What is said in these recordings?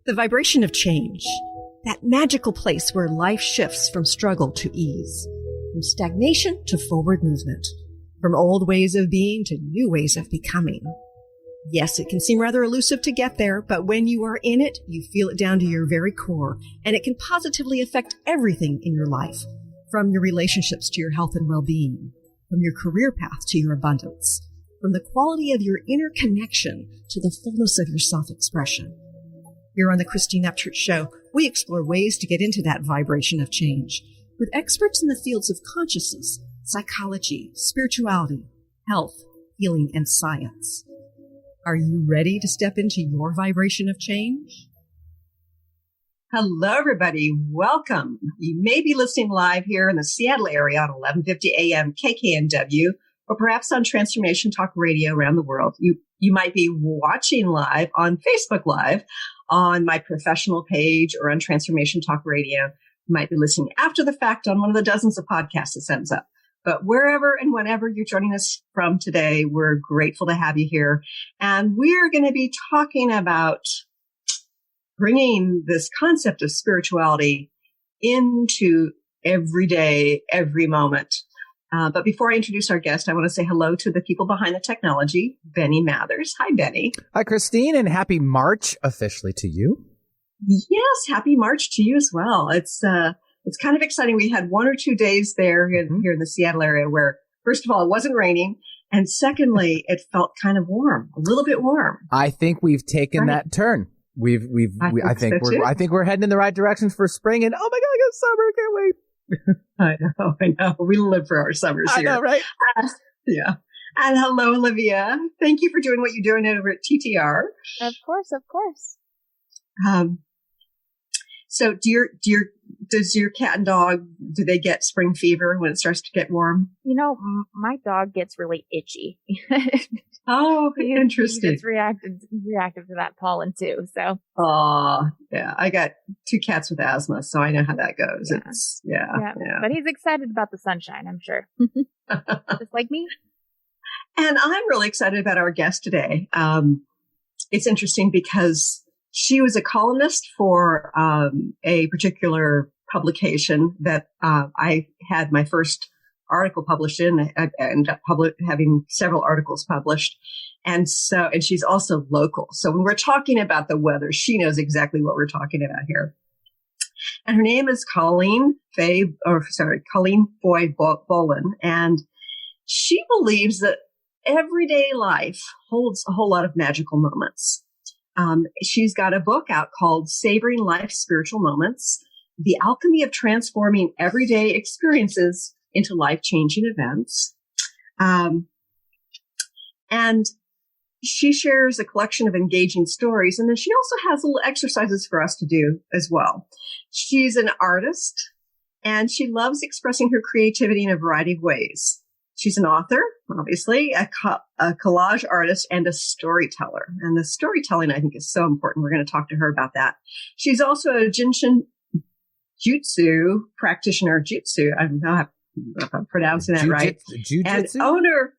The vibration of change, that magical place where life shifts from struggle to ease, from stagnation to forward movement, from old ways of being to new ways of becoming. Yes, it can seem rather elusive to get there, but when you are in it, you feel it down to your very core, and it can positively affect everything in your life, from your relationships to your health and well-being, from your career path to your abundance, from the quality of your inner connection to the fullness of your self-expression. Here on the Christine Upchurch Show, we explore ways to get into that vibration of change with experts in the fields of consciousness, psychology, spirituality, health, healing, and science. Are you ready to step into your vibration of change? Hello, everybody. Welcome. You may be listening live here in the Seattle area on 1150 AM KKNW, or perhaps on Transformation Talk Radio around the world. You might be watching live on Facebook Live, on my professional page, or on Transformation Talk Radio. You might be listening after the fact on one of the dozens of podcasts that sends up. But wherever and whenever you're joining us from today, we're grateful to have you here. And we're going to be talking about bringing this concept of spirituality into every day, every moment. But before I introduce our guest, I want to say hello to the people behind the technology, Benny Mathers. Hi, Benny. Hi, Christine, and happy March officially to you. Yes, happy March to you as well. It's kind of exciting. We had 1 or 2 days there here in the Seattle area where, first of all, it wasn't raining. And secondly, it felt kind of warm, a little bit warm. I think we've taken that turn. I think we're heading in the right directions for spring. And oh my God, it's summer! I can't wait. I know. We live for our summers here. I know, right? Yeah. And hello, Olivia. Thank you for doing what you're doing over at TTR. Of course. So does your cat and dog, do they get spring fever when it starts to get warm? You know, my dog gets really itchy. Oh, interesting. He's reactive to that pollen too. So. Oh, yeah. I got 2 cats with asthma, so I know how that goes. Yeah. But he's excited about the sunshine, I'm sure. Just like me. And I'm really excited about our guest today. It's interesting because she was a columnist for a particular publication that I had my first article published in. I ended up having several articles published. And she's also local. So when we're talking about the weather, she knows exactly what we're talking about here. And her name is Colleen Foye Bollen. And she believes that everyday life holds a whole lot of magical moments. She's got a book out called Savoring Life's Spiritual Moments, The Alchemy of Transforming Everyday Experiences into Life-Changing Events. And she shares a collection of engaging stories, and then she also has little exercises for us to do as well. She's an artist, and she loves expressing her creativity in a variety of ways. She's an author, obviously, a collage artist, and a storyteller. And the storytelling, I think, is so important. We're going to talk to her about that. She's also a Jinshin Jutsu practitioner. I don't know if I'm pronouncing that right. And owner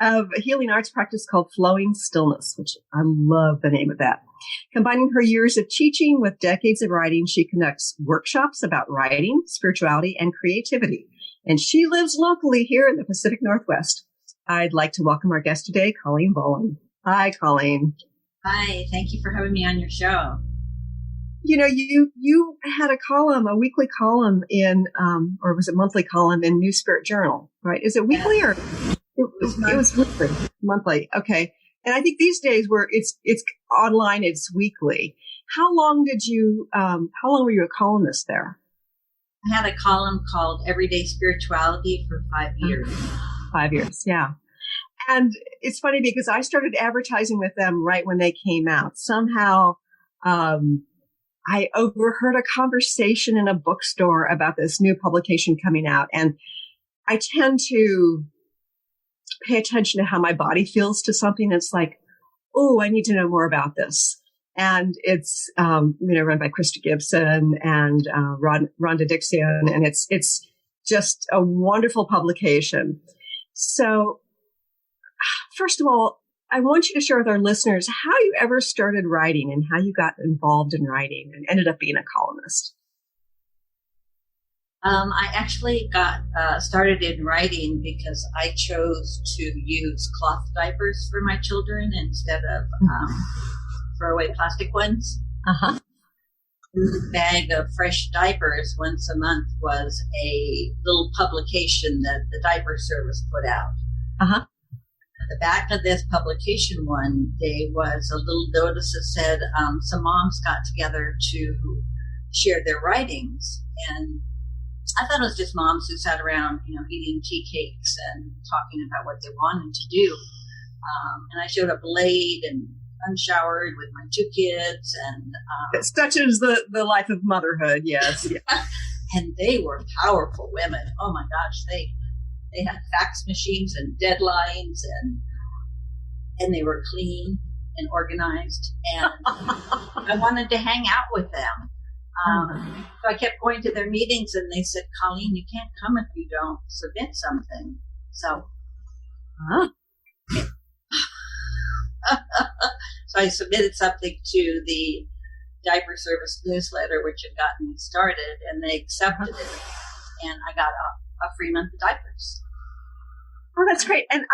of a healing arts practice called Flowing Stillness, which I love the name of that. Combining her years of teaching with decades of writing, she conducts workshops about writing, spirituality, and creativity. And she lives locally here in the Pacific Northwest. I'd like to welcome our guest today, Colleen Bollen. Hi, Colleen. Hi, thank you for having me on your show. You know, you had a weekly column in, or was it monthly column in New Spirit Journal, right? Is it weekly or? It was weekly, monthly. Okay. And I think these days it's online, it's weekly. How long were you a columnist there? I had a column called Everyday Spirituality for 5 years. 5 years, yeah. And it's funny because I started advertising with them right when they came out. Somehow, I overheard a conversation in a bookstore about this new publication coming out. And I tend to pay attention to how my body feels to something. It's like, oh, I need to know more about this. And it's, run by Krista Gibson and Rhonda Dixon. And it's just a wonderful publication. So first of all, I want you to share with our listeners how you ever started writing and how you got involved in writing and ended up being a columnist. I actually got started in writing because I chose to use cloth diapers for my children instead of throwaway plastic ones. Uh-huh. The bag of fresh diapers once a month was a little publication that the diaper service put out. Uh-huh. At the back of this publication one day was a little notice that said some moms got together to share their writings, and I thought it was just moms who sat around, eating tea cakes and talking about what they wanted to do. And I showed up late and unshowered with my 2 kids, and it touches the life of motherhood. Yes. And they were powerful women. Oh my gosh, they had fax machines and deadlines, and they were clean and organized, and I wanted to hang out with them. So I kept going to their meetings, and they said, "Colleen, you can't come if you don't submit something." So, so I submitted something to the diaper service newsletter, which had gotten me started, and they accepted it, and I got a free month of diapers. Oh, that's great. And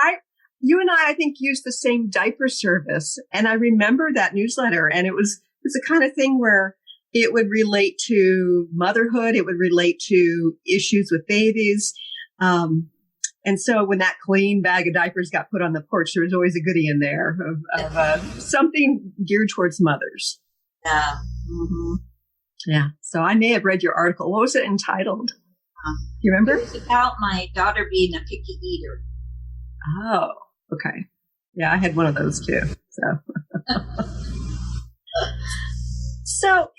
you and I think, used the same diaper service, and I remember that newsletter, and it was the kind of thing where it would relate to motherhood. It would relate to issues with babies. And so when that clean bag of diapers got put on the porch, there was always a goodie in there of something geared towards mothers. Yeah. Mm-hmm. Yeah. So I may have read your article. What was it entitled? You remember? It was about my daughter being a picky eater. Oh, okay. Yeah, I had one of those too. So. So,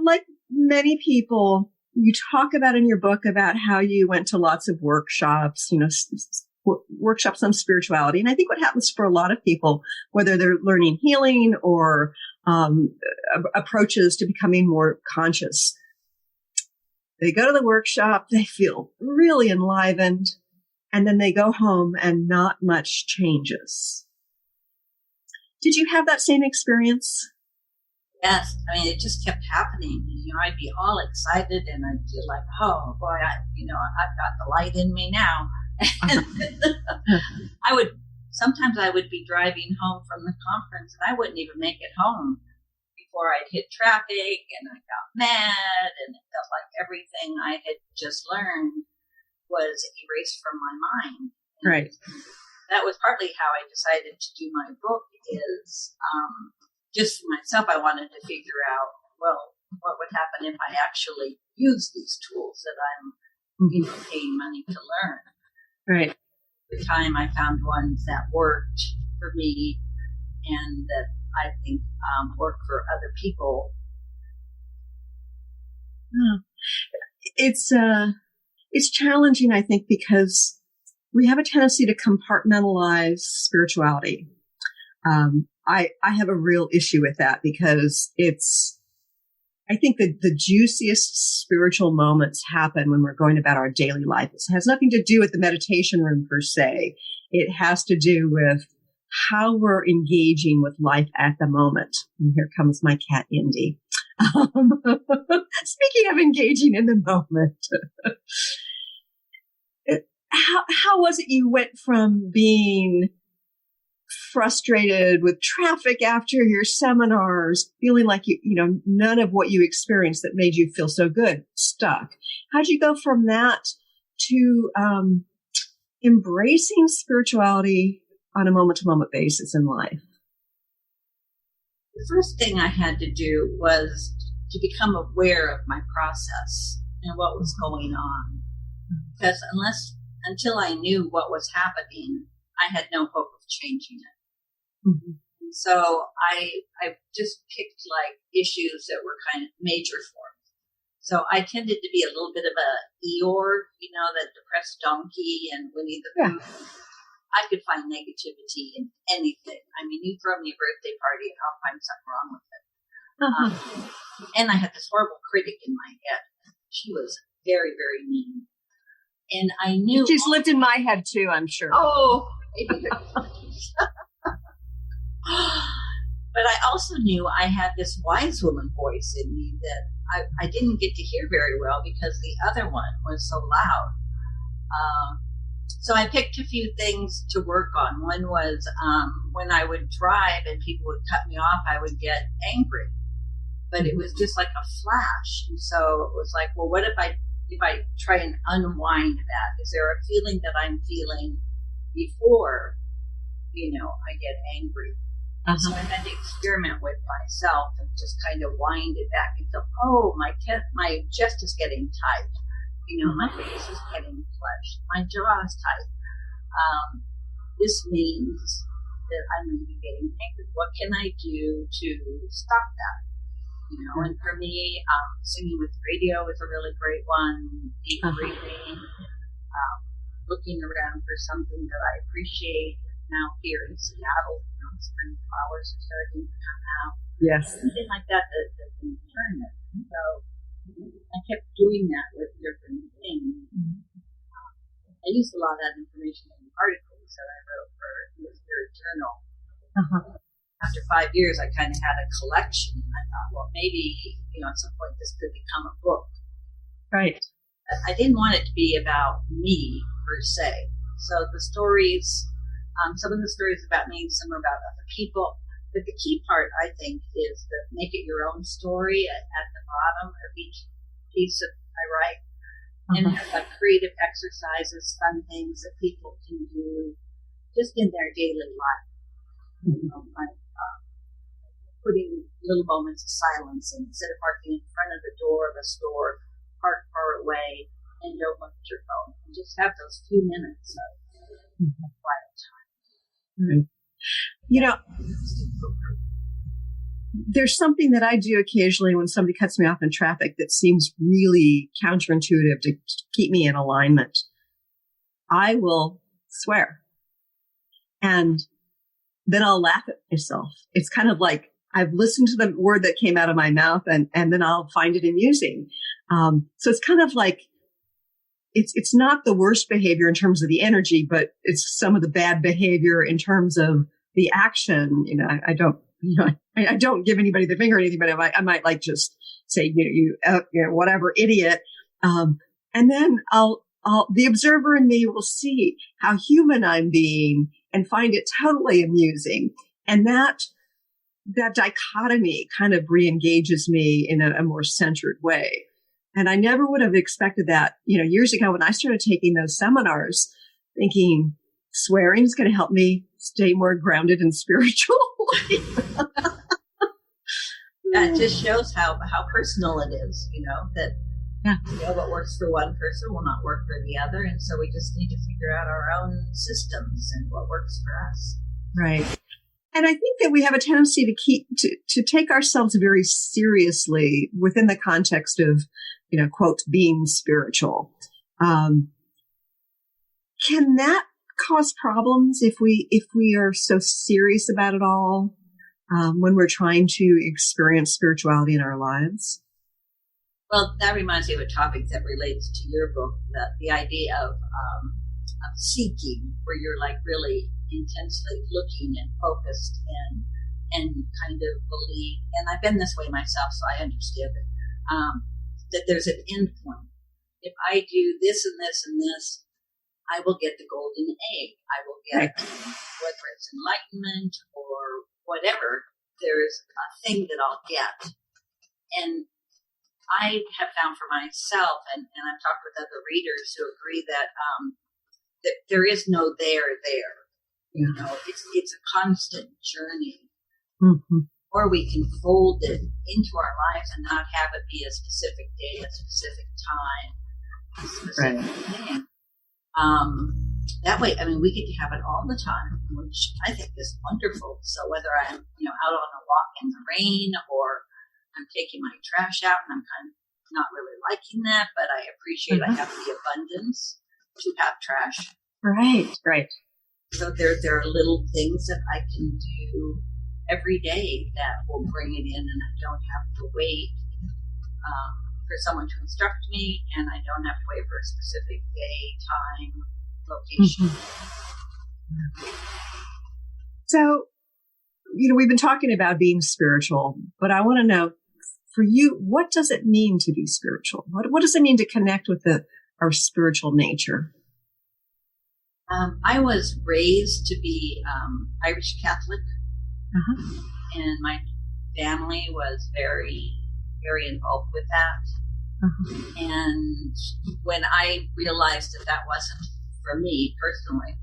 like many people, you talk about in your book about how you went to lots of workshops, workshops on spirituality. And I think what happens for a lot of people, whether they're learning healing or approaches to becoming more conscious, they go to the workshop, they feel really enlivened, and then they go home and not much changes. Did you have that same experience? Yes, I mean, it just kept happening. I'd be all excited, and I'd be like, "Oh boy, I've got the light in me now." Sometimes I would be driving home from the conference, and I wouldn't even make it home before I'd hit traffic, and I got mad, and it felt like everything I had just learned was erased from my mind. And right. That was partly how I decided to do my book. Is just for myself, I wanted to figure out, well, what would happen if I actually use these tools that I'm, paying money to learn. Right. At the time, I found ones that worked for me and that I think work for other people. It's challenging, I think, because we have a tendency to compartmentalize spirituality. I have a real issue with that because I think that the juiciest spiritual moments happen when we're going about our daily life. It has nothing to do with the meditation room per se. It has to do with how we're engaging with life at the moment. And here comes my cat, Indy. Speaking of engaging in the moment, how was it you went from being frustrated with traffic after your seminars, feeling like none of what you experienced that made you feel so good stuck? How'd you go from that to embracing spirituality on a moment-to-moment basis in life? The first thing I had to do was to become aware of my process and what was going on. Because until I knew what was happening, I had no hope of changing it. Mm-hmm. So I just picked like issues that were kind of major for me. So I tended to be a little bit of a Eeyore, that depressed donkey and Winnie the Pooh. Yeah. I could find negativity in anything. I mean, you throw me a birthday party and I'll find something wrong with it. And I had this horrible critic in my head. She was very, very mean. And I knew... She's lived in my head too, I'm sure. Oh, maybe. But I also knew I had this wise woman voice in me that I didn't get to hear very well because the other one was so loud. So I picked a few things to work on. One was when I would drive and people would cut me off, I would get angry. But it was just like a flash. And so it was like, well, what if I try and unwind that? Is there a feeling that I'm feeling before, I get angry? So I had to experiment with myself and just kind of wind it back and go, oh, my chest is getting tight. My face is getting flushed. My jaw is tight. This means that I'm going to be getting angry. What can I do to stop that? And for me, singing with radio is a really great one. Deep breathing, looking around for something that I appreciate. Now here in Seattle, spring flowers are starting to come out. Yes. Something like that can turn it. So I kept doing that with different things. I used a lot of that information in articles that I wrote for the Spirit Journal. After 5 years, I kind of had a collection, and I thought, well, maybe, at some point this could become a book. Right. I didn't want it to be about me, per se. So the stories, some of the stories about me, some are about other people. But the key part, I think, is to make it your own story at the bottom of each piece that I write. And have like creative exercises, fun things that people can do just in their daily life. Like putting little moments of silence in. Instead of parking in front of the door of a store, park far away and don't look at your phone. And just have those few minutes of quiet time. There's something that I do occasionally when somebody cuts me off in traffic that seems really counterintuitive to keep me in alignment. I will swear. And then I'll laugh at myself. It's kind of like I've listened to the word that came out of my mouth and then I'll find it amusing. So it's kind of like, it's not the worst behavior in terms of the energy, but it's some of the bad behavior in terms of the action. I don't give anybody the finger or anything, but I might like just say, whatever, idiot. And then the observer in me will see how human I'm being and find it totally amusing. And that dichotomy kind of re-engages me in a more centered way. And I never would have expected that, years ago when I started taking those seminars, thinking swearing is going to help me stay more grounded and spiritual. That just shows how personal it is, that what works for one person will not work for the other. And so we just need to figure out our own systems and what works for us. Right. And I think that we have a tendency to take ourselves very seriously within the context of, quote, being spiritual. Can that cause problems if we are so serious about it all when we're trying to experience spirituality in our lives? Well, that reminds me of a topic that relates to your book, the idea of seeking, where you're like really intensely looking and focused and kind of believe. And I've been this way myself, so I understand it. That there's an end point. If I do this and this and this, I will get the golden egg. I will get, whether it's enlightenment or whatever, there's a thing that I'll get. And I have found for myself, and I've talked with other readers who agree that there is no there. It's a constant journey. Mm-hmm. Or we can fold it into our lives and not have it be a specific day, a specific time, a specific thing. That way, we get to have it all the time, which I think is wonderful. So whether I'm, out on a walk in the rain, or I'm taking my trash out and I'm kind of not really liking that, but I appreciate I have the abundance to have trash. Right. So there are little things that I can do every day that will bring it in, and I don't have to wait for someone to instruct me, and I don't have to wait for a specific day, time, location. So we've been talking about being spiritual, but I want to know for you, what does it mean to be spiritual? What does it mean to connect with our spiritual nature? I was raised to be Irish Catholic, and my family was very, very involved with that. And when I realized that wasn't for me personally,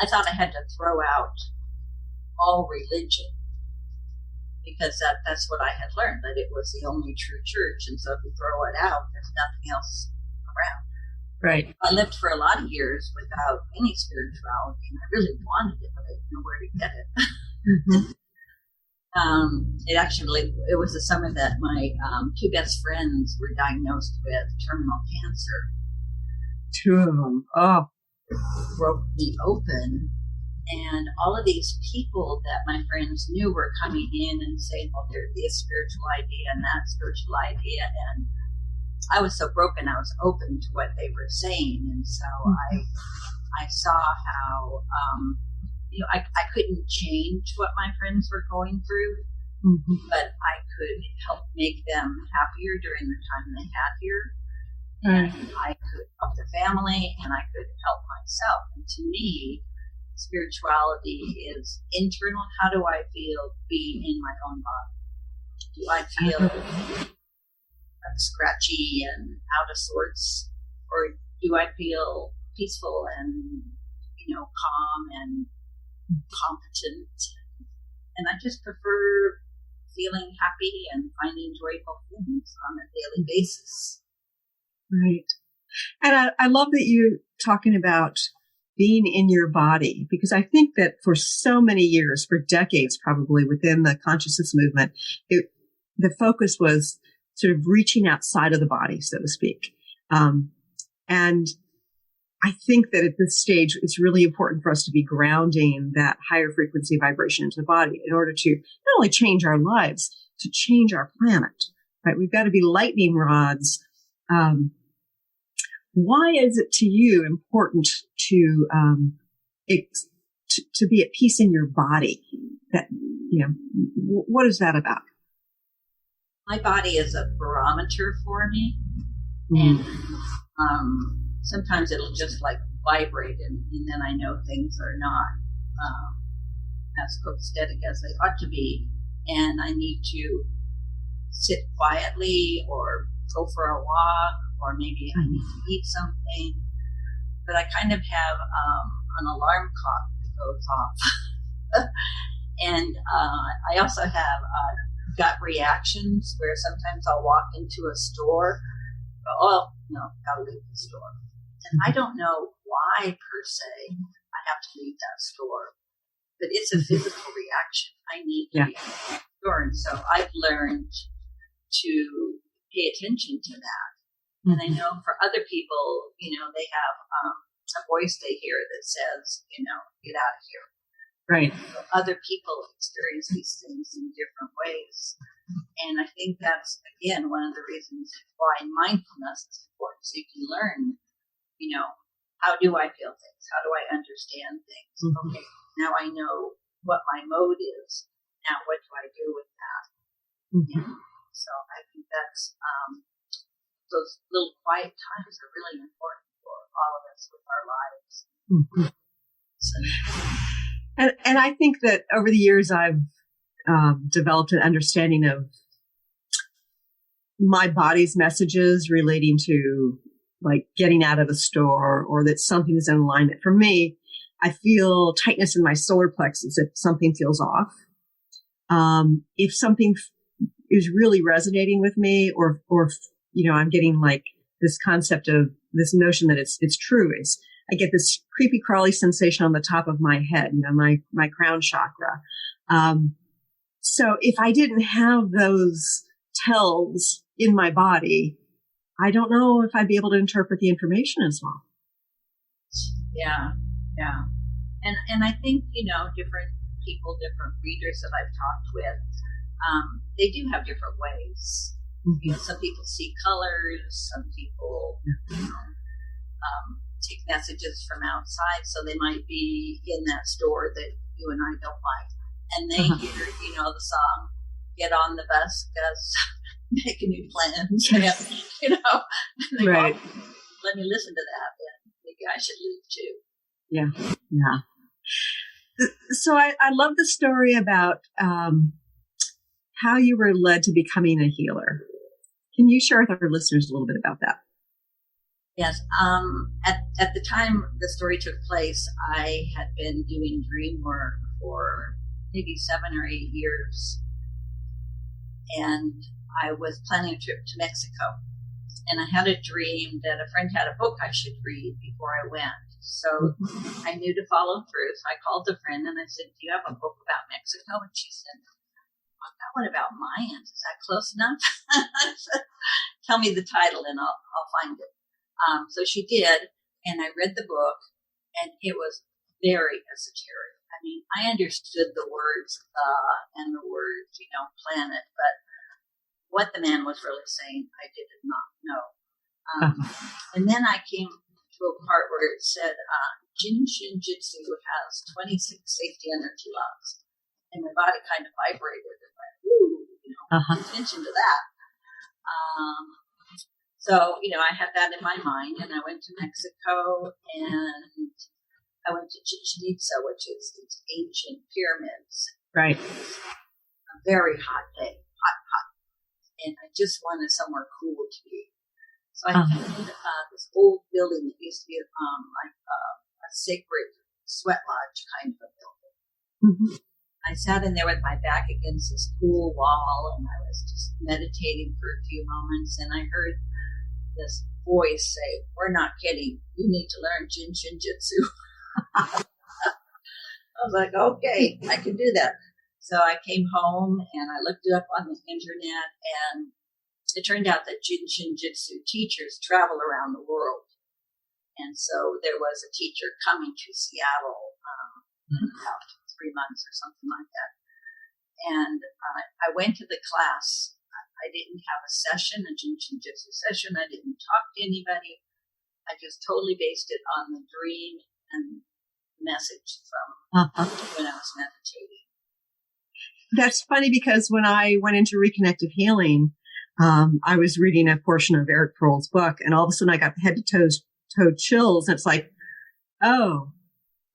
I thought I had to throw out all religion, because that's what I had learned, that it was the only true church. And so if you throw it out, there's nothing else around. Right. I lived for a lot of years without any spirituality, and I really wanted it, but I didn't know where to get it. It was the summer that my two best friends were diagnosed with terminal cancer. Two of them. Oh. Broke me open. And all of these people that my friends knew were coming in and saying, well, there's this spiritual idea and that spiritual idea. And I was so broken, I was open to what they were saying. And so I saw how, I couldn't change what my friends were going through, but I could help make them happier during the time they had here. And I could help their family, and I could help myself. And to me, spirituality is internal. How do I feel being in my own body? Do I feel scratchy and out of sorts, or do I feel peaceful and calm and competent? And I just prefer feeling happy and finding joyful things on a daily basis. Right. And I love that you're talking about being in your body, because I think that for so many years, for decades probably within the consciousness movement, the focus was sort of reaching outside of the body, so to speak. And I think that at this stage, it's really important for us to be grounding that higher frequency vibration into the body in order to not only change our lives, to change our planet, right? We've got to be lightning rods. Why is it to you important to be at peace in your body? That, what is that about? My body is a barometer for me, and sometimes it'll just like vibrate, and then I know things are not as copacetic as they ought to be, and I need to sit quietly or go for a walk, or maybe I need to eat something. But I kind of have an alarm clock that goes off. And I also have gut reactions where sometimes I'll walk into a store, gotta leave the store. And I don't know why per se I have to leave that store, but it's a physical reaction. I need to be in the store. And so I've learned to pay attention to that. And I know for other people, they have a voice they hear that says, get out of here. Right. So other people experience these things in different ways. And I think that's, again, one of the reasons why mindfulness is important. So you can learn, how do I feel things? How do I understand things? Okay, now I know what my mode is. Now what do I do with that? So I think that's, those little quiet times are really important for all of us with our lives. So. And I think that over the years I've developed an understanding of my body's messages relating to like getting out of the store, or that something is in alignment. For me, I feel tightness in my solar plexus if something feels off. If something is really resonating with me, or I'm getting like this concept of this notion that it's true. I get this creepy crawly sensation on the top of my head, my crown chakra. So if I didn't have those tells in my body, I don't know if I'd be able to interpret the information as well. Yeah. And I think, different people, different readers that I've talked with, they do have different ways. Some people see colors, some people, take messages from outside, so they might be in that store that you and I don't like. and they hear, the song, "Get on the bus, Gus, making new plans," and they right. go, let me listen to that, and maybe I should leave too. Yeah, yeah. So I love the story about how you were led to becoming a healer. Can you share with our listeners a little bit about that? Yes. At the time the story took place, I had been doing dream work for maybe 7 or 8 years, and I was planning a trip to Mexico. And I had a dream that a friend had a book I should read before I went. So I knew to follow through. So I called the friend and I said, "Do you have a book about Mexico?" And she said, "I've got one about Mayans. Is that close enough?" I said, "Tell me the title and I'll find it." So she did, and I read the book, and it was very esoteric. I mean, I understood the words and the words, planet, but what the man was really saying, I did not know. And then I came to a part where it said, Jin Shin Jitsu has 26 safety energy locks. And my body kind of vibrated and went, ooh, pay attention to that. So, I had that in my mind, and I went to Mexico, and I went to Chichen Itza, which is these ancient pyramids. Right. A very hot day, hot. And I just wanted somewhere cool to be. So I found this old building that used to be like a sacred sweat lodge kind of a building. Mm-hmm. I sat in there with my back against this cool wall, and I was just meditating for a few moments, and I heard this voice say, "We're not kidding. You need to learn Jin Shin Jitsu." I was like, okay, I can do that. So I came home and I looked it up on the internet, and it turned out that Jin Shin Jitsu teachers travel around the world. And so there was a teacher coming to Seattle in about 3 months or something like that. And I went to the class. I didn't have a session, a Jin Shin Jitsu session. I didn't talk to anybody. I just totally based it on the dream and message from when I was meditating. That's funny, because when I went into reconnective healing, I was reading a portion of Eric Pearl's book, and all of a sudden I got head to toe chills. And it's like, oh,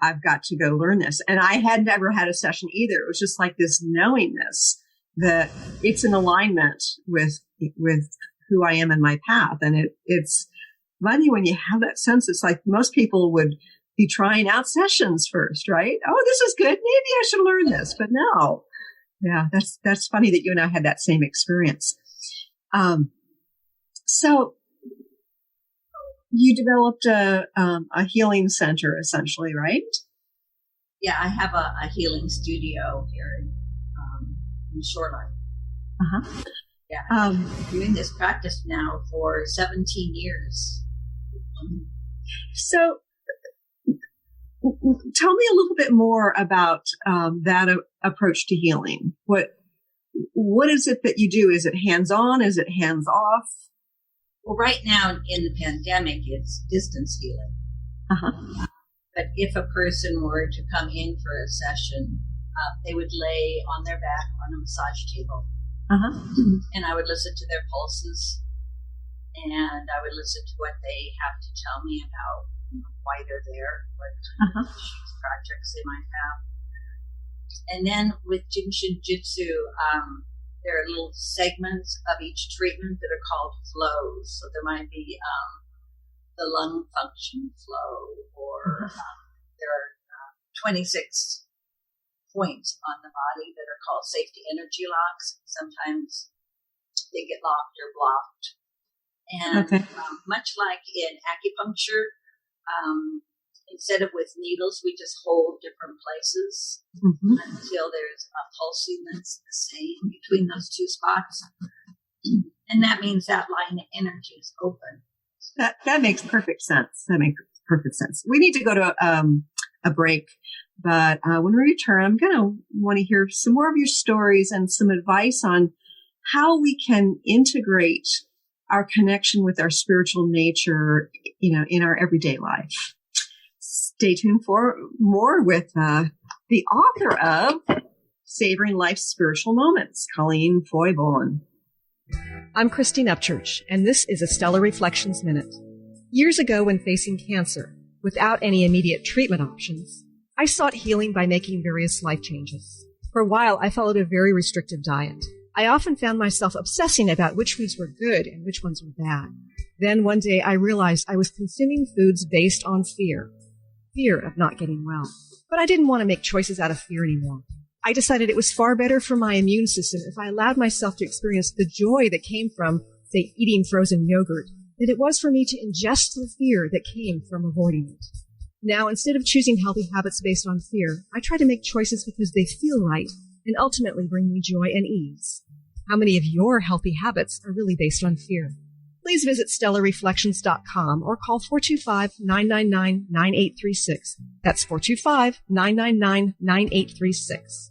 I've got to go learn this. And I had never had a session either. It was just like this knowingness that it's in alignment with who I am in my path. And it's funny when you have that sense. It's like most people would be trying out sessions first, right? Oh, this is good. Maybe I should learn this. But no. Yeah, that's funny that you and I had that same experience. So you developed a healing center, essentially, right? Yeah, I have a healing studio here in Shoreline. Yeah, I've been doing this practice now for 17 years. So tell me a little bit more about that approach to healing. What is it that you do? Is it hands-on? Is it hands-off? Well, right now in the pandemic, it's distance healing. But if a person were to come in for a session, they would lay on their back on a massage table. And I would listen to their pulses, and I would listen to what they have to tell me about why they're there, what kind of issues, projects they might have. And then with Jin Shin Jitsu, there are little segments of each treatment that are called flows. So there might be the lung function flow, or there are 26 points on the body that are called safety energy locks. Sometimes they get locked or blocked. And much like in acupuncture, instead of with needles, we just hold different places until there's a pulsing that's the same between those two spots. And that means that line of energy is open. That makes perfect sense. We need to go to a break, but when we return, I'm going to want to hear some more of your stories and some advice on how we can integrate our connection with our spiritual nature, in our everyday life. Stay tuned for more with the author of Savoring Life's Spiritual Moments, Colleen Foye Bollen. I'm Christine Upchurch, and this is a Stellar Reflections Minute. Years ago, when facing cancer, without any immediate treatment options, I sought healing by making various life changes. For a while, I followed a very restrictive diet. I often found myself obsessing about which foods were good and which ones were bad. Then one day, I realized I was consuming foods based on fear of not getting well. But I didn't want to make choices out of fear anymore. I decided it was far better for my immune system if I allowed myself to experience the joy that came from, say, eating frozen yogurt, than it was for me to ingest the fear that came from avoiding it. Now, instead of choosing healthy habits based on fear, I try to make choices because they feel right and ultimately bring me joy and ease. How many of your healthy habits are really based on fear? Please visit stellarreflections.com or call 425-999-9836. That's 425-999-9836.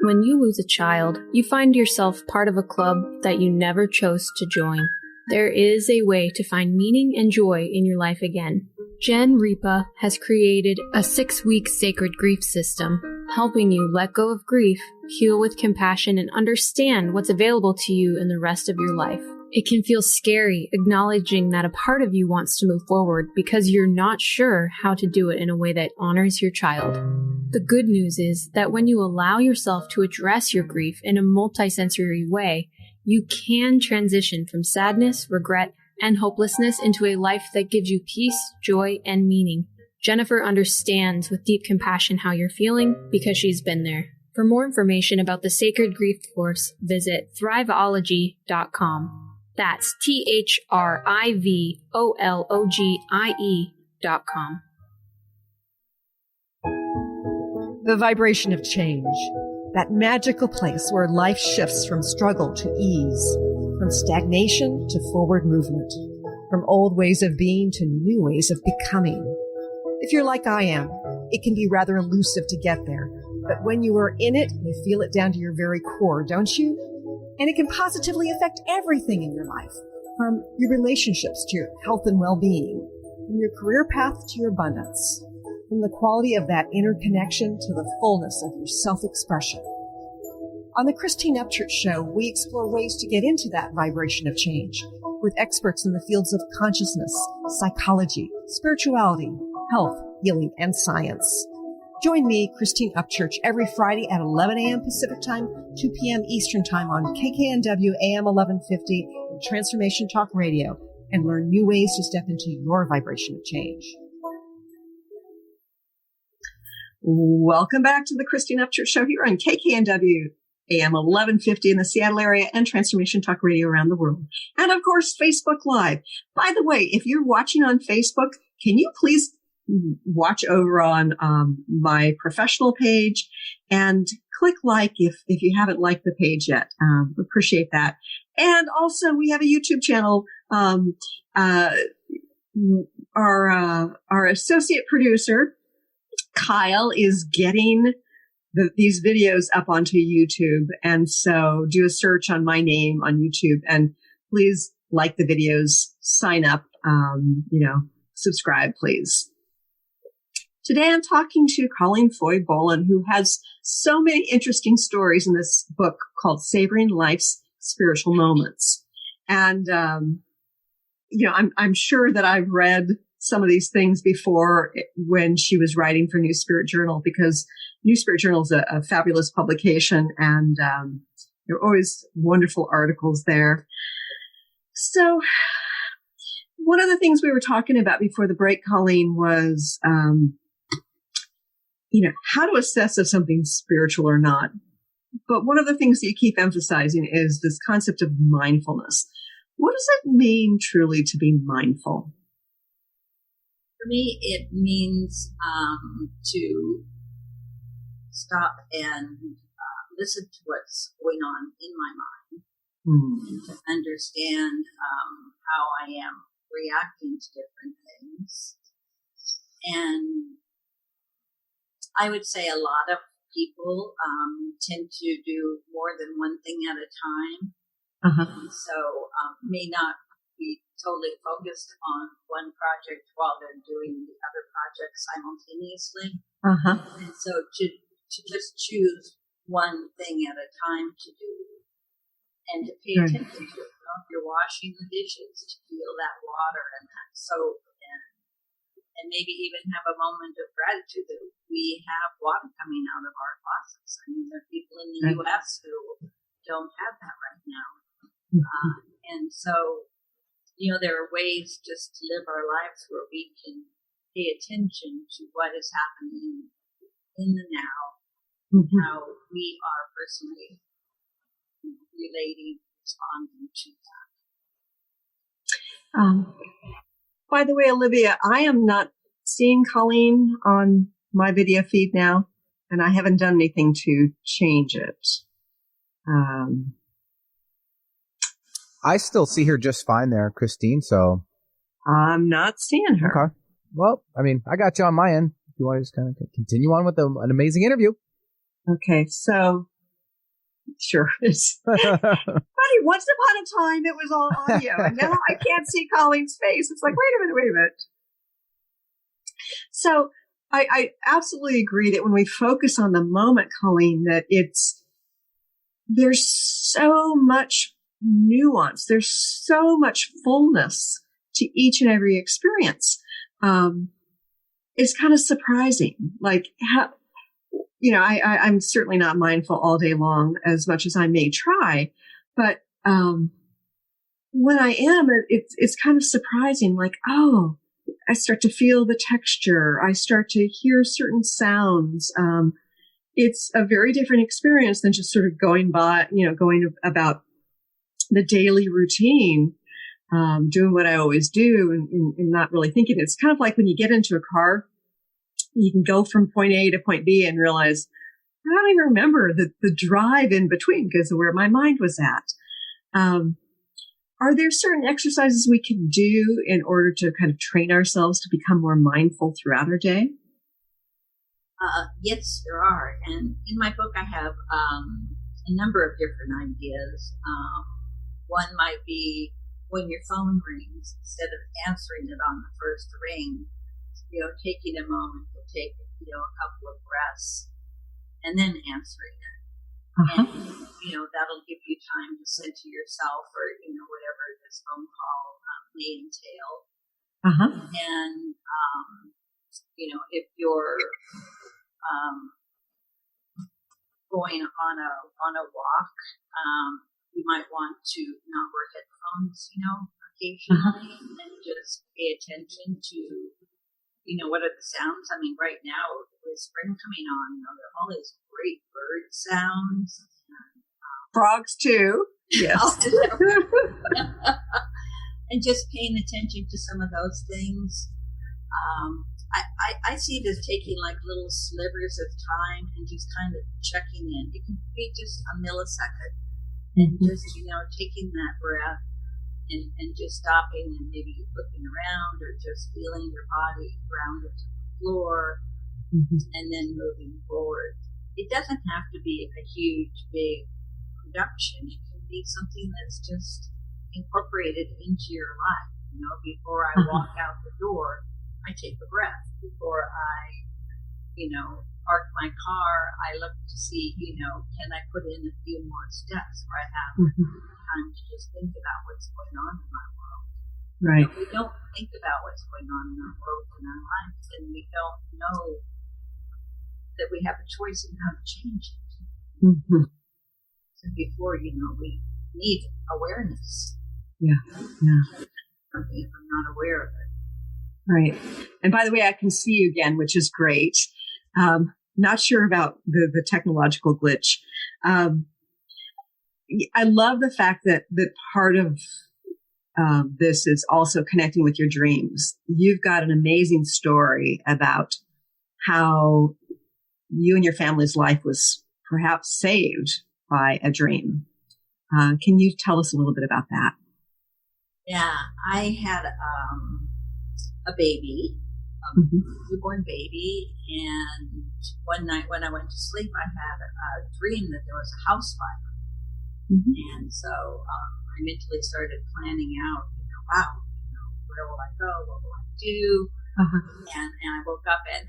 When you lose a child, you find yourself part of a club that you never chose to join. There is a way to find meaning and joy in your life again. Jen Ripa has created a 6-week sacred grief system, helping you let go of grief, heal with compassion, and understand what's available to you in the rest of your life. It can feel scary acknowledging that a part of you wants to move forward because you're not sure how to do it in a way that honors your child. The good news is that when you allow yourself to address your grief in a multisensory way, you can transition from sadness, regret, and hopelessness into a life that gives you peace, joy, and meaning. Jennifer understands with deep compassion how you're feeling because she's been there. For more information about the Sacred Grief course, visit thriveology.com. That's THRIVOLOGIE.com. The vibration of change. That magical place where life shifts from struggle to ease, from stagnation to forward movement, from old ways of being to new ways of becoming. If you're like I am, it can be rather elusive to get there, but when you are in it, you feel it down to your very core, don't you? And it can positively affect everything in your life, from your relationships to your health and well-being, from your career path to your abundance, from the quality of that inner connection to the fullness of your self-expression. On the Christine Upchurch Show, we explore ways to get into that vibration of change with experts in the fields of consciousness, psychology, spirituality, health, healing, and science. Join me, Christine Upchurch, every Friday at 11 a.m. Pacific Time, 2 p.m. Eastern Time on KKNW AM 1150 and Transformation Talk Radio, and learn new ways to step into your vibration of change. Welcome back to the Christine Upchurch Show here on KKNW AM 1150 in the Seattle area and Transformation Talk Radio around the world. And of course, Facebook Live. By the way, if you're watching on Facebook, can you please watch over on my professional page and click like if you haven't liked the page yet. Appreciate that. And also, we have a YouTube channel. Our associate producer, Kyle, is getting these videos up onto YouTube. And so do a search on my name on YouTube and please like the videos, sign up, subscribe, please. Today I'm talking to Colleen Foye Bollen, who has so many interesting stories in this book called Savoring Life's Spiritual Moments. And, I'm sure that I've read some of these things before when she was writing for New Spirit Journal, because New Spirit Journal is a fabulous publication, and there are always wonderful articles there. So one of the things we were talking about before the break, Colleen, was, how to assess if something's spiritual or not. But one of the things that you keep emphasizing is this concept of mindfulness. What does it mean truly to be mindful? For me, it means to stop and listen to what's going on in my mind and to understand how I am reacting to different things. And I would say a lot of people tend to do more than one thing at a time. So may not be totally focused on one project while they're doing the other project simultaneously. And so to just choose one thing at a time to do and to pay attention to it. You know, if you're washing the dishes, to feel that water and that soap, and maybe even have a moment of gratitude that we have water coming out of our faucets. I mean, there are people in the U.S. who don't have that right now. And so, you know, there are ways just to live our lives where we can pay attention to what is happening in the now, how we are personally relating, responding to that. By the way, Olivia, I am not seeing Colleen on my video feed now, and I haven't done anything to change it. I still see her just fine there, Christine, so. I'm not seeing her. Okay. Well, I mean, I got you on my end. If you want to just kind of continue on with an amazing interview. Okay, so. Sure. Buddy, once upon a time it was all audio, and now I can't see Colleen's face. It's like, wait a minute. So I absolutely agree that when we focus on the moment, Colleen, that there's so much nuance. There's so much fullness to each and every experience. It's kind of surprising, like how, you know, I'm certainly not mindful all day long as much as I may try, but when I am, it's kind of surprising, like, oh, I start to feel the texture. I start to hear certain sounds. It's a very different experience than just sort of going about the daily routine, doing what I always do and not really thinking. It's kind of like when you get into a car, you can go from point A to point B and realize, I don't even remember the drive in between because of where my mind was at. Are there certain exercises we can do in order to kind of train ourselves to become more mindful throughout our day? Yes, there are. And in my book, I have a number of different ideas. One might be when your phone rings, instead of answering it on the first ring, you know, taking a moment to take, you know, a couple of breaths and then answering it. And, you know, that'll give you time to center yourself or, you know, whatever this phone call may entail. And, you know, if you're going on a walk, you might want to not wear headphones, you know, occasionally, and just pay attention to, you know, what are the sounds? I mean, right now, with spring coming on, you know, there are all these great bird sounds. Frogs, too. Yes. And just paying attention to some of those things. I see it as taking like little slivers of time and just kind of checking in. It can be just a millisecond and just, you know, taking that breath and just stopping and maybe looking around or just feeling your body grounded to the floor and then moving forward. It doesn't have to be a huge, big production. It can be something that's just incorporated into your life. You know, before I walk out the door, I take a breath. Before I, you know, park my car, I look to see, you know, can I put in a few more steps where I have time to just think about what's going on in my world. Right. If we don't think about what's going on in our world and our lives, then we don't know that we have a choice in how to change it. So before, you know, we need awareness. Yeah. If I'm not aware of it. Right. And by the way, I can see you again, which is great. Not sure about the technological glitch. I love the fact that part of this is also connecting with your dreams. You've got an amazing story about how you and your family's life was perhaps saved by a dream. Can you tell us a little bit about that? Yeah, I had a baby, newborn baby, and one night when I went to sleep, I had a dream that there was a house fire. And so I mentally started planning out, you know, wow, where will I go? What will I do? And I woke up and,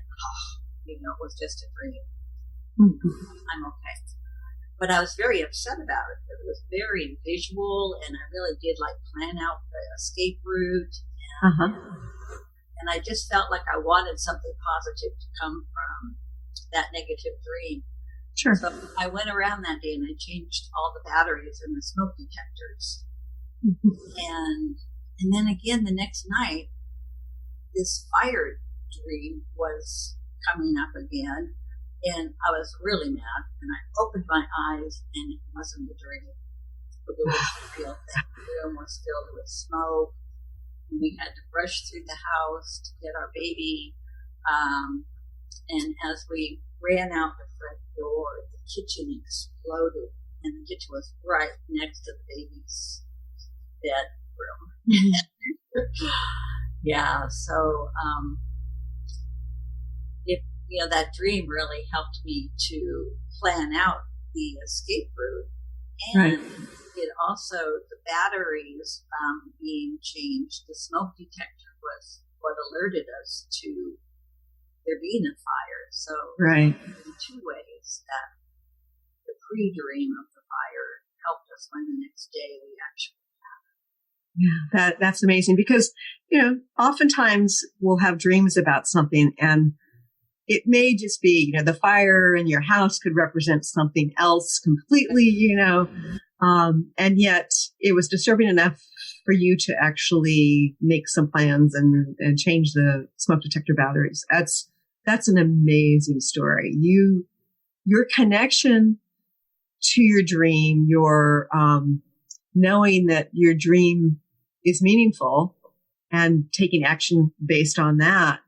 it was just a dream. I'm okay. But I was very upset about it. It was very visual, and I really did plan out the escape route. And I just felt like I wanted something positive to come from that negative dream. Sure. So I went around that day and I changed all the batteries in the smoke detectors. And then again the next night, this fire dream was coming up again, and I was really mad. And I opened my eyes, and it wasn't a dream. It was real. That room was filled with smoke. And we had to rush through the house to get our baby. And as we ran out the front door, the kitchen exploded, and the kitchen was right next to the baby's bedroom. Yeah, so that dream really helped me to plan out the escape route, and it also, the batteries being changed, the smoke detector was what alerted us to there being a fire. So in two ways, that the pre-dream of the fire helped us when the next day we actually had it. Yeah, that's amazing, because oftentimes we'll have dreams about something, and it may just be the fire in your house could represent something else completely, and yet it was disturbing enough for you to actually make some plans and change the smoke detector batteries. That's an amazing story. Your connection to your dream, your knowing that your dream is meaningful and taking action based on that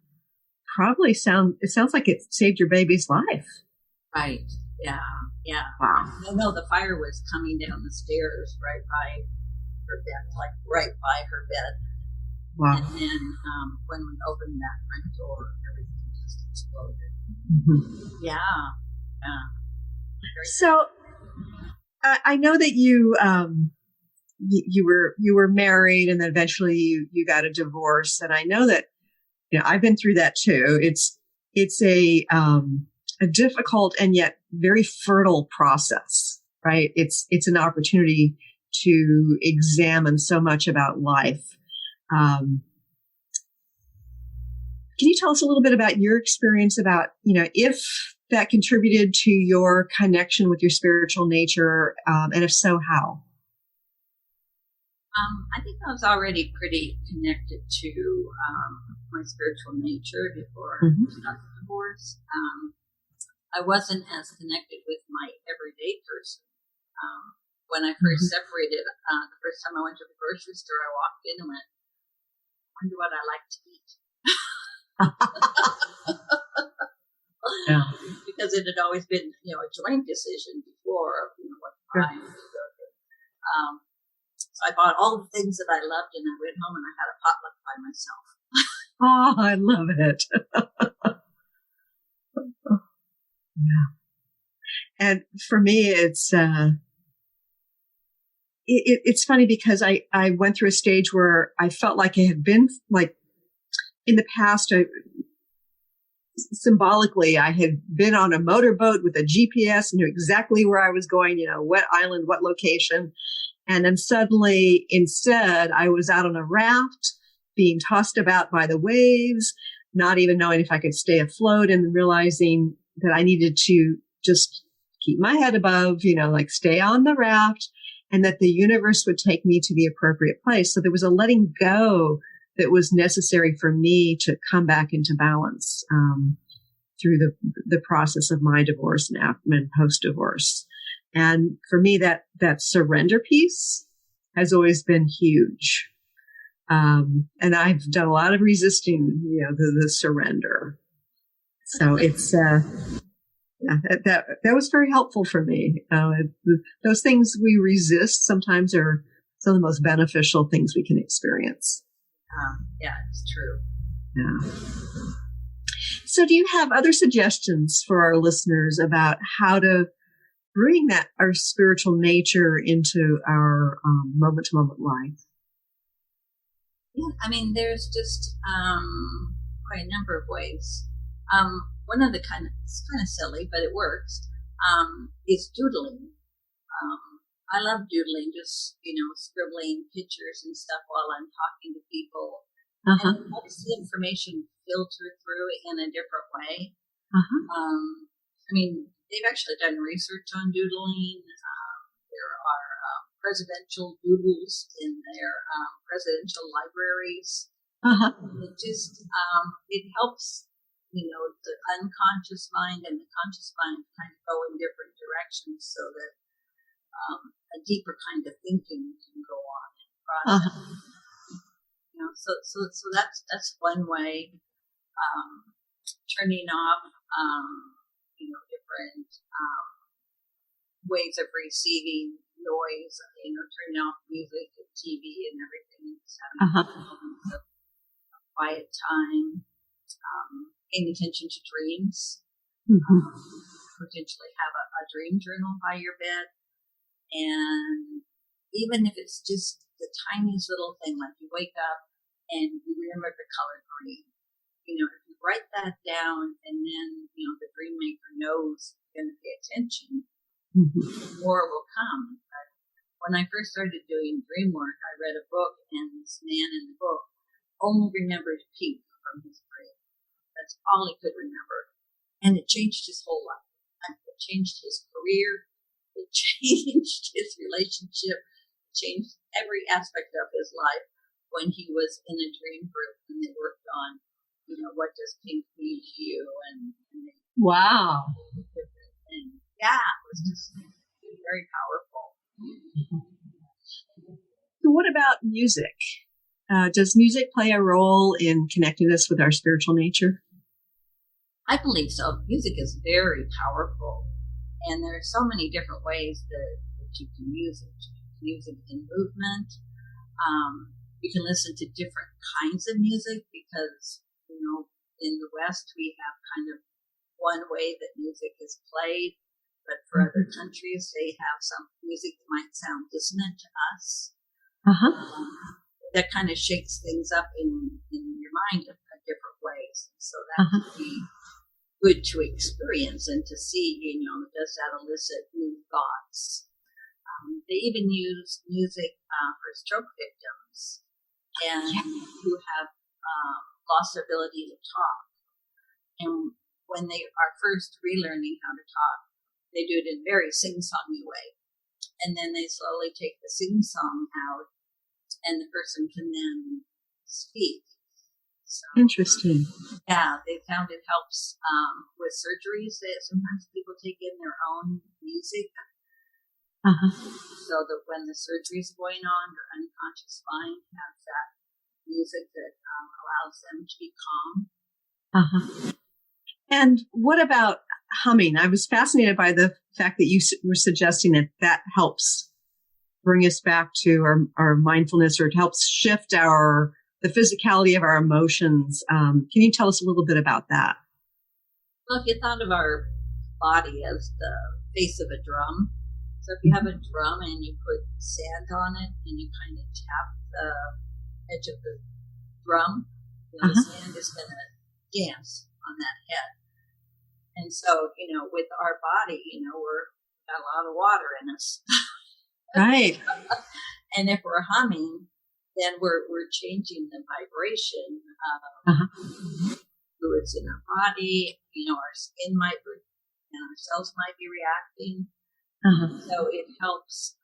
probably sounds like it saved your baby's life. Right. Yeah. Yeah. Wow. No, the fire was coming down the stairs right by her bed, right by her bed. Wow. And then when we opened that front door, everything just exploded. Yeah. So I know that you were married, and then eventually you got a divorce, and I know that I've been through that too. It's a difficult and yet very fertile process, right? It's an opportunity to examine so much about life. Can you tell us a little bit about your experience about, if that contributed to your connection with your spiritual nature, and if so, how? I think I was already pretty connected to my spiritual nature before I got the divorce. I wasn't as connected with my everyday person. When I first separated, the first time I went to the grocery store, I walked in and went, I wonder what I like to eat. Because it had always been, a joint decision before, what time to go to. So I bought all the things that I loved, and I went home and I had a potluck by myself. Oh, I love it. Yeah. And for me, it's funny because I went through a stage where I felt like it had been in the past, symbolically, I had been on a motorboat with a GPS and knew exactly where I was going, what island, what location. And then suddenly, instead, I was out on a raft being tossed about by the waves, not even knowing if I could stay afloat, and realizing that I needed to just keep my head above, stay on the raft, and that the universe would take me to the appropriate place. So there was a letting go that was necessary for me to come back into balance through the process of my divorce and post-divorce. And for me, that surrender piece has always been huge. And I've done a lot of resisting, the surrender. So it's, that was very helpful for me. Those things we resist sometimes are some of the most beneficial things we can experience. Yeah, it's true. Yeah. So do you have other suggestions for our listeners about how to bring our spiritual nature into our moment-to-moment life? Yeah, I mean, there's just quite a number of ways. One of the it's kind of silly, but it works, is doodling. I love doodling, just, scribbling pictures and stuff while I'm talking to people. And it helps the information filter through in a different way. I mean, they've actually done research on doodling. There are presidential doodles in their presidential libraries. It just, it helps, the unconscious mind and the conscious mind kind of go in different directions so that a deeper kind of thinking can go on and process. So that's one way. Turning off, different ways of receiving noise. Turning off music and TV and everything. Just having moments of quiet time. Paying attention to dreams. Potentially have a dream journal by your bed. And even if it's just the tiniest little thing, like you wake up and you remember the color green, if you write that down and then, the dream maker knows you're going to pay attention, more will come. But when I first started doing dream work, I read a book, and this man in the book only remembered pink from his dream. That's all he could remember. And it changed his whole life. It changed his career. It changed his relationship, changed every aspect of his life when he was in a dream group and they worked on, what does pink mean to you? And they wow. different things. Yeah, it was just very powerful. So what about music? Does music play a role in connecting us with our spiritual nature? I believe so. Music is very powerful. And there are so many different ways that you can use it. You can use it in movement. You can listen to different kinds of music because, in the West we have kind of one way that music is played, but for other countries they have some music that might sound dissonant to us. That kind of shakes things up in your mind in different ways. So that could be good to experience and to see, does that elicit new thoughts? They even use music for stroke victims and who have lost their ability to talk. And when they are first relearning how to talk, they do it in a very sing-songy way. And then they slowly take the sing-song out and the person can then speak. So, interesting. Yeah, they found it helps with surgeries that sometimes people take in their own music. So that when the surgery is going on, their unconscious mind has that music that allows them to be calm. And what about humming? I was fascinated by the fact that you were suggesting that helps bring us back to our mindfulness, or it helps shift the physicality of our emotions. Can you tell us a little bit about that? Well, if you thought of our body as the face of a drum, so if you have a drum and you put sand on it and you kind of tap the edge of the drum, the sand is going to dance on that head. And so, with our body, we're got a lot of water in us. Right. And if we're humming, then we're changing the vibration of fluids in our body. Our skin might, and our cells might be reacting. So it helps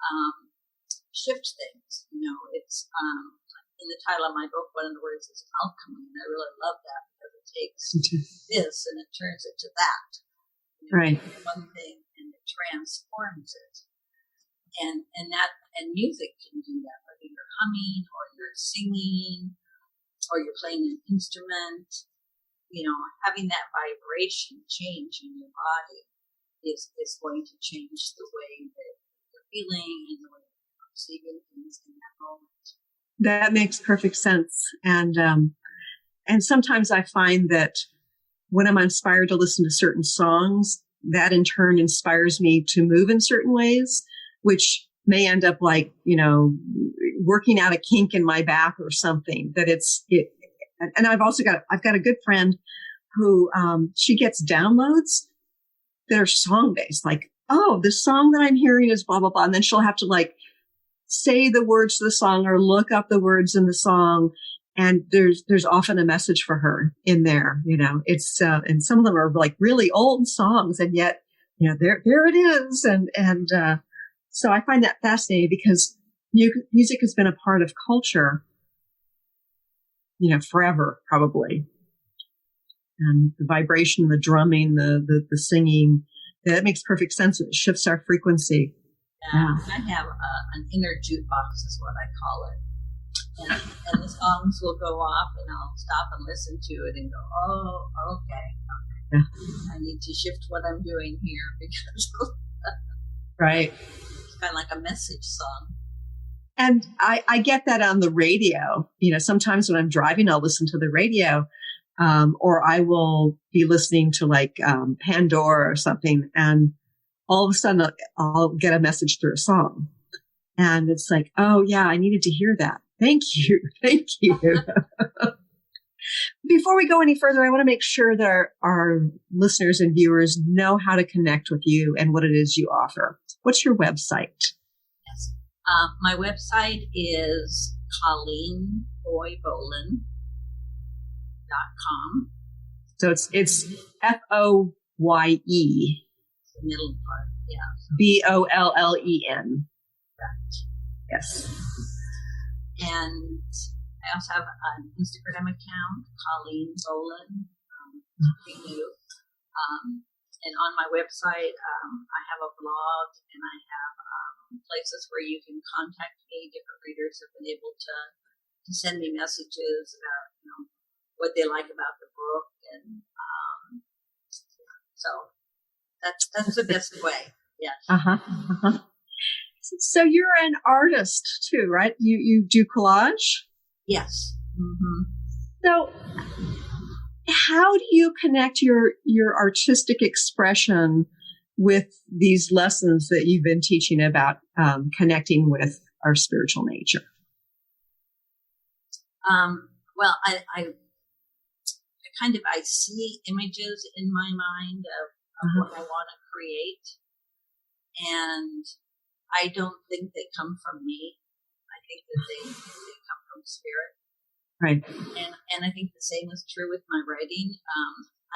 shift things. It's in the title of my book, one of the words is alchemy, and I really love that because it takes this and it turns it to that. Right. One thing and it transforms it. And music can do that, whether you're humming or you're singing or you're playing an instrument. Having that vibration change in your body is going to change the way that you're feeling and the way you're perceiving things in that moment. That makes perfect sense. And sometimes I find that when I'm inspired to listen to certain songs, that in turn inspires me to move in certain ways, which may end up like, working out a kink in my back or something, that and I've got a good friend who, she gets downloads that are song based, like, oh, the song that I'm hearing is blah, blah, blah. And then she'll have to like say the words to the song or look up the words in the song. And there's often a message for her in there, it's, and some of them are like really old songs, and yet, there it is. And so I find that fascinating because music has been a part of culture, forever, probably. And the vibration, the drumming, the singing, that makes perfect sense. It shifts our frequency. Yeah. I have an inner jukebox is what I call it. And the songs will go off, and I'll stop and listen to it and go, oh, okay. Yeah. I need to shift what I'm doing here because right. It's kind of like a message song. And I get that on the radio. Sometimes when I'm driving, I'll listen to the radio, or I will be listening to like Pandora or something, and all of a sudden I'll get a message through a song. And it's like, oh yeah, I needed to hear that. Thank you. Thank you. Before we go any further, I want to make sure that our listeners and viewers know how to connect with you and what it is you offer. What's your website? Yes. My website is ColleenFoyeBollen.com. So it's Foye. The middle part, yeah. Bollen. Right. Yes. And I also have an Instagram account, Colleen Bollen, something new. And on my website, I have a blog, and I have places where you can contact me. Different readers have been able to send me messages about, what they like about the book, and so that's the best way. Yes. So you're an artist too, right? You do collage? Yes. Mm-hmm. So how do you connect your artistic expression with these lessons that you've been teaching about connecting with our spiritual nature? Well, I see images in my mind of what I want to create, and I don't think they come from me. I think that they come from spirit. Right. And I think the same is true with my writing.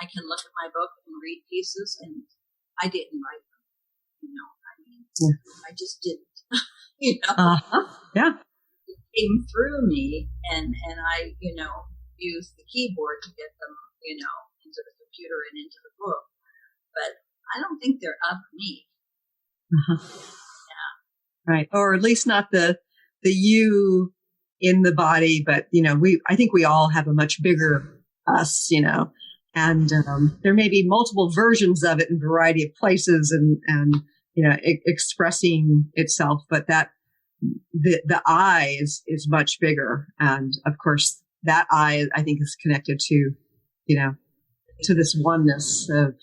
I can look at my book and read pieces, and I didn't write them. I just didn't. Yeah. It came through me, and I, used the keyboard to get them, into the computer and into the book. But I don't think they're of me. Yeah. Right. Or at least not the you in the body, but, I think we all have a much bigger us, and there may be multiple versions of it in a variety of places and expressing itself, but that the I is much bigger. And of course that I think is connected to, to this oneness of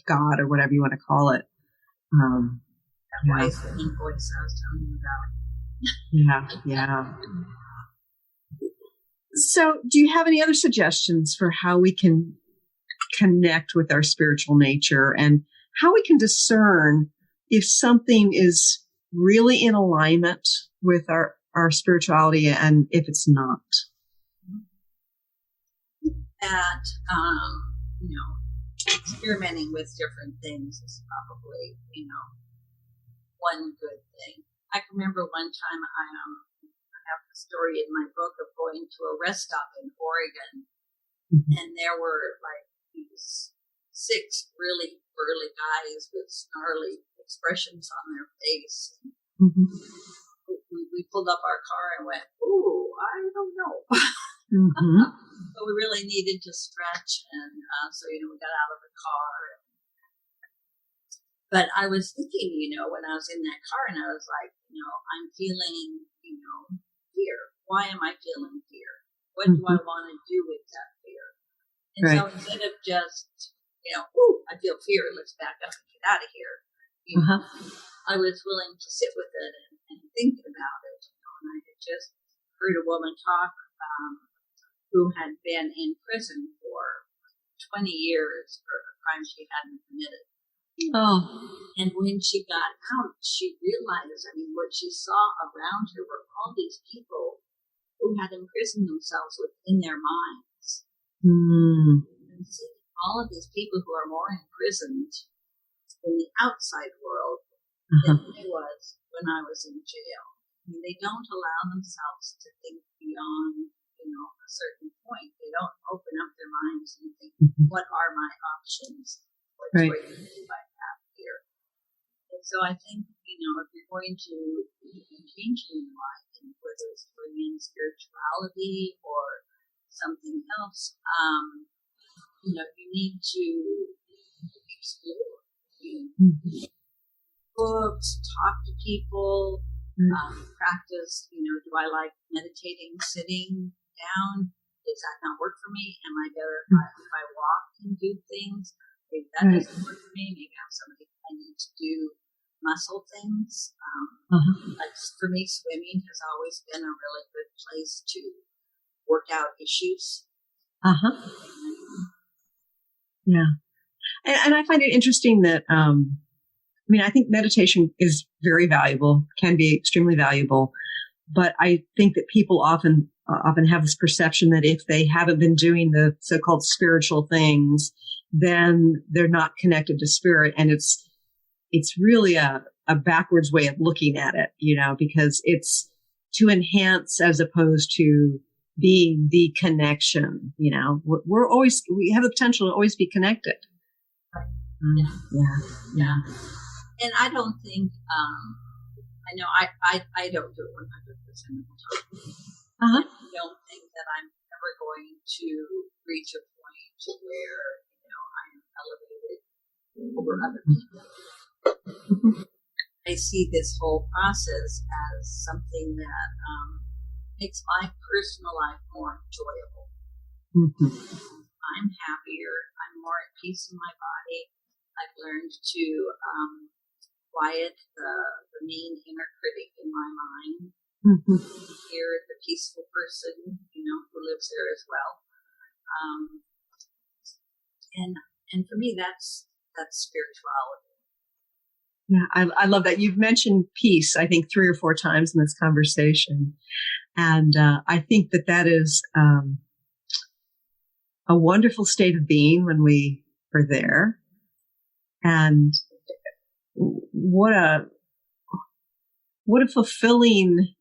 God or whatever you want to call it. That wise voice I was telling you about. Yeah. So do you have any other suggestions for how we can connect with our spiritual nature and how we can discern if something is really in alignment with our spirituality and if it's not? That, experimenting with different things is probably, one good thing. I can remember one time I have the story in my book of going to a rest stop in Oregon, and there were like these 6 really burly guys with snarly expressions on their face. We pulled up our car and went, ooh, I don't know. But we really needed to stretch, and so we got out of the car. But I was thinking, when I was in that car, and I was like, I'm feeling, fear. Why am I feeling fear? What do I want to do with that fear? And so instead of just, ooh, I feel fear, let's back up and get out of here. I was willing to sit with it and think about it. and I had just heard a woman talk who had been in prison for 20 years for a crime she hadn't committed. Oh. And when she got out, she realized, what she saw around her were all these people who had imprisoned themselves within their minds. Mm. And see, all of these people who are more imprisoned in the outside world than I was when I was in jail. They don't allow themselves to think beyond, a certain point. They don't open up their minds and think, what are my options? What choices do I have here? And so I think, if you're going to change in your life, whether it's bring in spirituality or something else, you need to explore. Books, talk to people, practice, do I like meditating, sitting down? Does that not work for me? Am I better if I walk and do things? Maybe that doesn't work for me. Maybe I'm somebody I need to do muscle things. Like for me, swimming has always been a really good place to work out issues. Yeah. And I find it interesting that, I think meditation is very valuable, can be extremely valuable, but I think that people often have this perception that if they haven't been doing the so-called spiritual things, then they're not connected to spirit. And it's really a backwards way of looking at it, because it's to enhance as opposed to being the connection. We have the potential to always be connected. Yeah. And I don't think, I know I don't do it 100% of the time. I don't think that I'm ever going to reach a point to where, I'm elevated over other people. I see this whole process as something that makes my personal life more enjoyable. I'm happier. I'm more at peace in my body. I've learned to quiet the main inner critic in my mind. Hear the peaceful person, who lives there as well. And for me, that's spirituality. Yeah, I love that. You've mentioned peace, I think 3 or 4 times in this conversation. And I think that is a wonderful state of being when we are there. And what a fulfilling,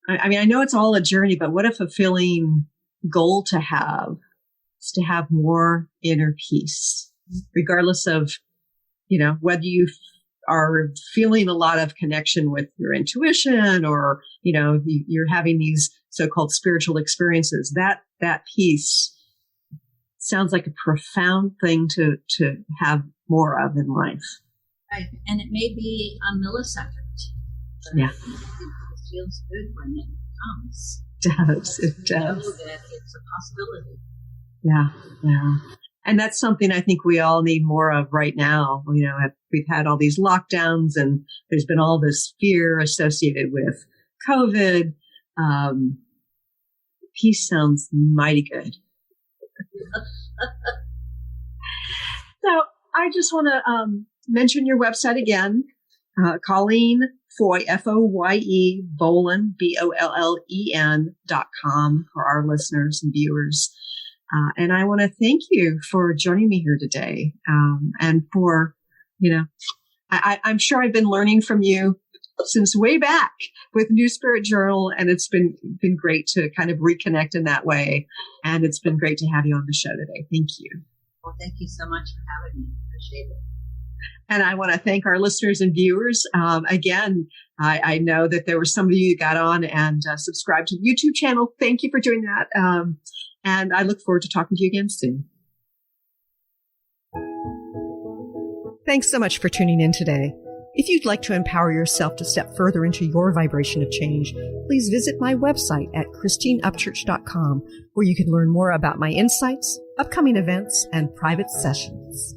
I know it's all a journey, but what a fulfilling goal to have is to have more inner peace, regardless of, whether you are feeling a lot of connection with your intuition or, you're having these so-called spiritual experiences. That peace sounds like a profound thing to have more of in life. Right. And it may be a millisecond. Yeah. It feels good when it comes. It does. Know that it's a possibility. Yeah. And that's something I think we all need more of right now. We've had all these lockdowns and there's been all this fear associated with COVID. Peace sounds mighty good. So I just want to mention your website again, Colleen Foye, Foye Bollen, BOLLEN.com for our listeners and viewers. And I want to thank you for joining me here today. And for, I'm sure I've been learning from you since way back with New Spirit Journal, and it's been great to kind of reconnect in that way. And it's been great to have you on the show today. Thank you. Well, thank you so much for having me. Appreciate it. And I want to thank our listeners and viewers. Again, I know that there were some of you who got on and subscribed to the YouTube channel. Thank you for doing that. And I look forward to talking to you again soon. Thanks so much for tuning in today. If you'd like to empower yourself to step further into your vibration of change, please visit my website at christineupchurch.com, where you can learn more about my insights, upcoming events, and private sessions.